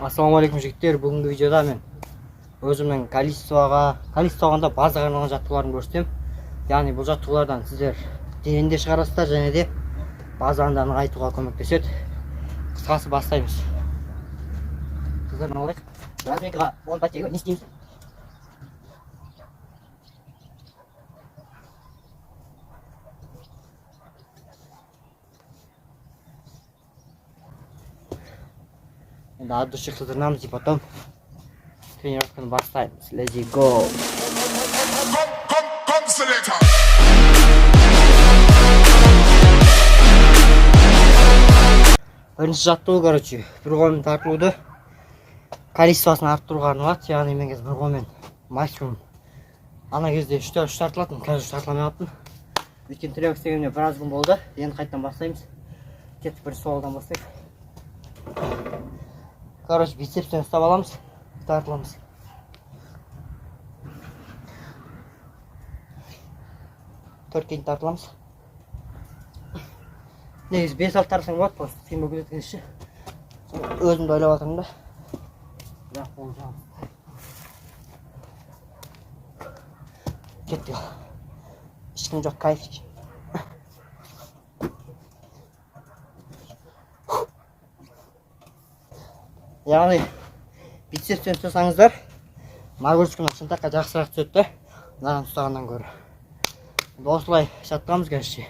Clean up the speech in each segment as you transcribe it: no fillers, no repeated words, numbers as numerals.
Ассалаумағалейкум жігіттер, бүгінгі видеода мен өзімнің калистоганда базаға арналған жаттығуларын көрсетемін. Яғни бұл жаттығулардан сіздер денені де шығарасыздар және де базаны да нығайтуға көмектеседі. Қысқасы бастаймыз. Сіздер мынау разминкаға 10 подтягивать не істейміз. Енді от души қыздырнамыз и потом тренировканы бастаймыз. Let's go! Бірінші жаттығу, бір қолмен тартылуды количествосын арттыруға арналады. Яғни мен қазір бір қолмен максимум ана кезде 3 тартылатын, қазір 3 тартыламай қалыппын. Өйткені тренировка істегенімде біраз күн болды. Енді қайтадан бастаймыз. Кеттік, бірінші солдан бастайық. Бицепстен ұстап аламыз, тартыламыз. Төрт кейін тартыламыз. Негізі 5-6 тартсаң болады, просто қима көтеткенше. Өзімді ойлап жатырмын да. Бірақ ол жағын. Кеттік. Ешкім жоқ, кайф. Яғни бицепстен ұстасаңыздар, нагрузканы шынтаққа жақсырақ түседі, мынаған ұстағаннан гөрі. Осылай жаттығамыз қазірше.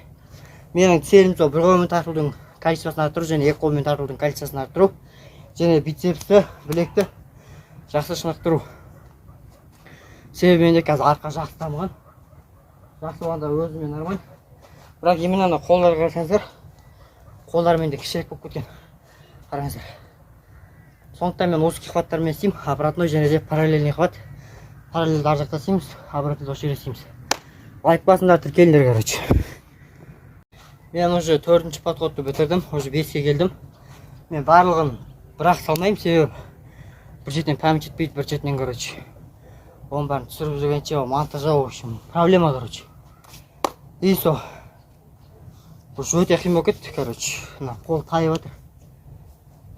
Менің целім сол бір қолмен тартылудың количествосын арттыру және екі қолмен тартылудың количествосын арттыру, және бицепсті, білекті жақсы шынықтыру. Себебі менде қазір арқа жақсы дамыған. Жақсы болғанда өзіме нормально. Бірақ именно қолдарға қарасаңыздар, қолдар менде кішірек болып кеткен. Қараңыздар. Сондықтан мен узкий хваттармен істеймін, обратной және де параллельный хват. Параллельді ар жақта істейміз, обратный осы жерде істейміз. Лайк басыңдар, тіркеліңдер, Мен уже 4-ші подходты бітірдім, уже 5-ке келдім. Мен барлығын бірақ салмаймын, себебі бір жетінен память жетпейді, бір жетінен, Оның бәрін түсіріп жүргенше, монтажау, проблема, И сол. Бұл өте қиын болып кетті, Қол тайып отыр.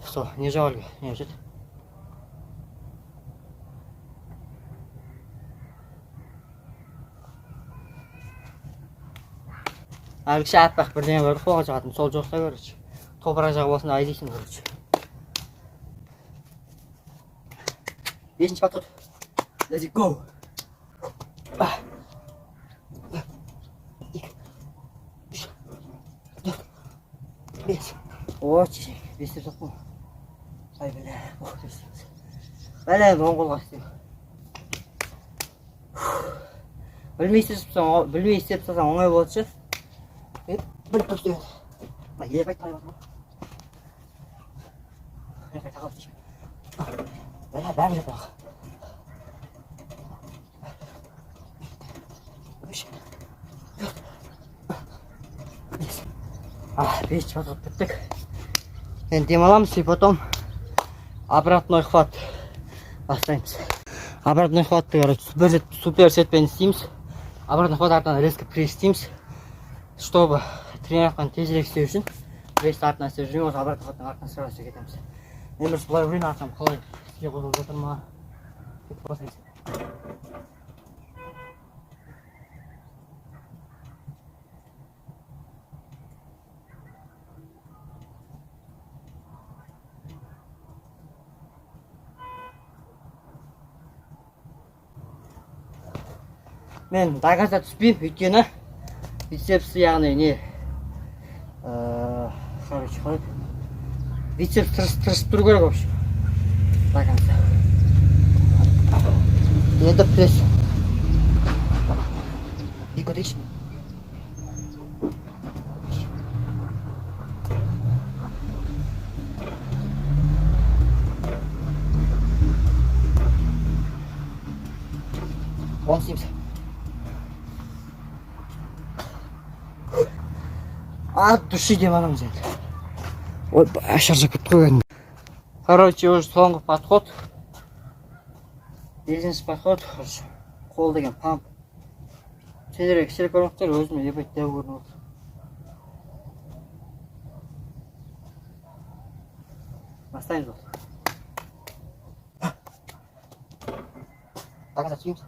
Сол, не жауалға, не өтеді. Әлгіші әппақ бірден көрді, қолға жағатын, сол жоқта, Топырақ жағы болсын, айдейсің, 5-ші подход. Let's go! Очень, бесіп соқпын. Ай, бәлі, оқты істейміз. Бәлі, оң қолға істейміз. Білмей істеп салсаң оңай болады ше. Біліп тұрып істейміз. Елеп айт тайып атыр. Елеп айт тағалып деймін. Бәлі, бәрі жеп ақ. Бес подход біттік. Енді демаламыз и потом обратной хват бастаймыз. Обратной хватты супер сетпен істейміз. Обратной хват артынан резко пресс істейміз. Чтобы тренировканы тезірек істеу үшін пресс артынан істеп жүрмей, осы обратной хваттың артынан сразу істеп кетеміз. Мен бірінші бұлай ұрайын, артынан қалай іске қосылып жатыр ма? Кетіп бастаймыз. Мен дагазда түспеймін, өйткені бицепсі, яғни не бицепс тырысып тұру керек вообще. Дагазда. Енді пресс. Екі өтейші. Он істейміз. От души деманамыз енді. Ой, ашар жақып қойған. Уже соңғы подход. 5-ші подход. Қол деген памп. Сендерге кішірек көрмектер, өзіме ебет дәу көрініп отыр. Бастаймыз болды. Доказать сүйеміз.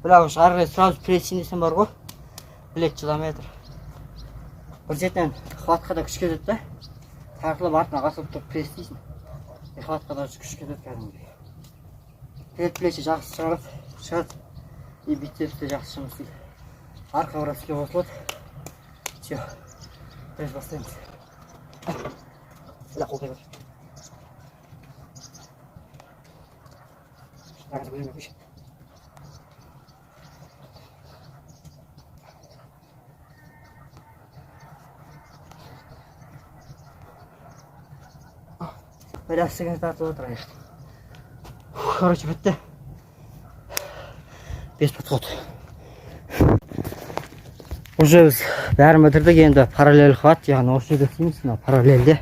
Бірақ шығарға сразу прессин десем бар ғой. Білек километр. Бір жерден хватқа да күш кетеді да. Тартылып артына қасылып тұрып пресс дейсің. Хватқа да күш кетеді кәдімгідей. Предплечье жақсы шығады. И бицепс те жақсы жұмыс істейді. Арқа қарап іске қосылады. Все. Пресс бастаймыз. Сюда қол қойып. Жақсы бөлініп көш. Biraz sigara tartılı oturayım. Короче, бітті. 5 подход. Уже біз бәрін бітірдік, енді параллель хват, яғни осы жерде істейміз, параллельде.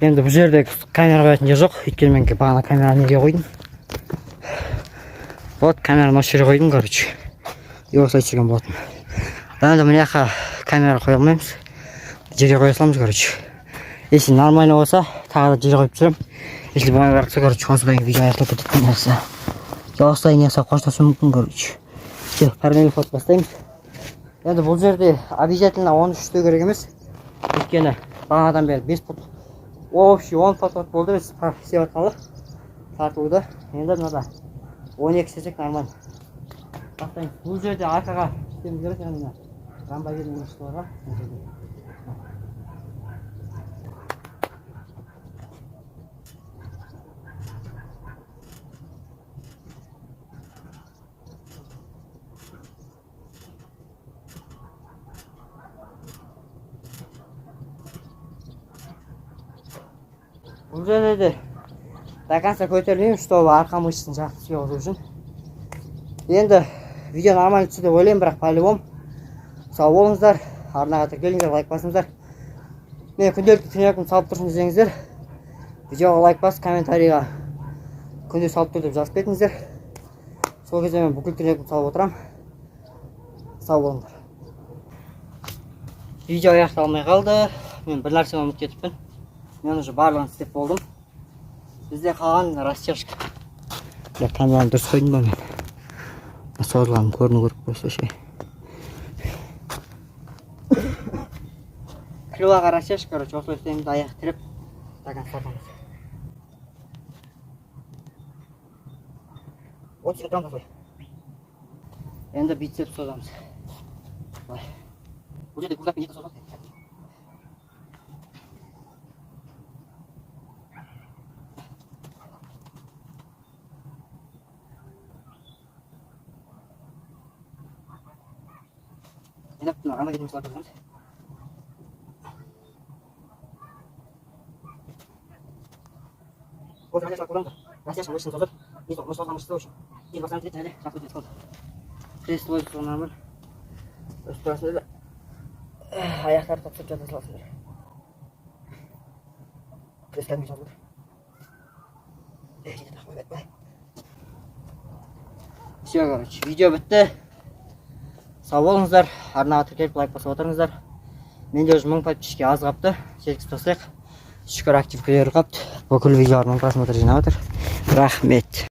Енді бұл жерде камера қоятын жер жоқ, өйткені мен бағана камераны неге қойдым. Вот камераны осы жерге қойдым, короче. И осылай түсірген болатын. Енді мына жаққа камера қоя алмаймыз. Жерге қоя саламыз, короче. Если нормально болса, тағы да жерге қойып түсірем. Если болмай барса, короче, содан кейін видео аяқталып кететін нәрсе. Осылай не жасап қоштасуым мүмкін, короче. Все, параллель ход бастаймыз. Енді бұл жерде обязательно 13 істеу керек емес. Өйткені бағанадан бері 5 фут. Общий 10 фут болды біз істеп жатқалы. Тартылуды. Енді мынада 12 істесек нормально. Бастаймыз. Бұл жерде арқаға істеуіміз керек, яғни гамбайгердің мышцаларға. Бұл жерде де до конца көтерілмеймін, чтобы арқа мышцасын жақсы іске қосу үшін. Енді видео нормально түсті деп ойлаймын, бірақ по-любому сау болыңыздар, арнаға тіркеліңіздер, лайк басыңыздар. Мен күнделікті тренировканы салып тұрсын десеңіздер, видеоға лайк бас, комментарийға күнде салып тұр деп жазып кетіңіздер. Сол кезде мен бүкіл тренировканы салып отырам. Сау болыңдар. Видео аяқталмай қалды. Мен бір нәрсені ұмытып кетіппін. Мен уже барлығын істеп болдым. Бізде қалған растяжка. Камераны дұрыс қойдым ба мен? Созылғанын көріну көріп қойса ше. Крылаға растяжка, короче, осылай істейміз, аяқ тіреп, стакан сатамыз. Вот сюда там осылай. Енді бицепс созамыз. Бұл жерде күлдаппен екі созамыз. Енді ана кетеміз лап жазамыз. Вот растяжка қолданды. Растяжка мышцаны созып, мышцаны мышцы үшін. Енді басынан тіретін әлі жақсы өтеді қалды. Пресс лойды сол нормаль. Өз тұрасында да аяқтарды тапсырып жата саласыңдар. Пресс кәдімгі жазылды. Все, короче, видео бітті. Сау болыңыздар, арнаға тіркеліп лайк басып отырыңыздар. Менде уже 1000 подписчикке аз қапты, жеткізіп тастайық. Шүкір актив көтеріліп қапты. Бүкіл видеолардың просмотр жинап отыр. Рахмет.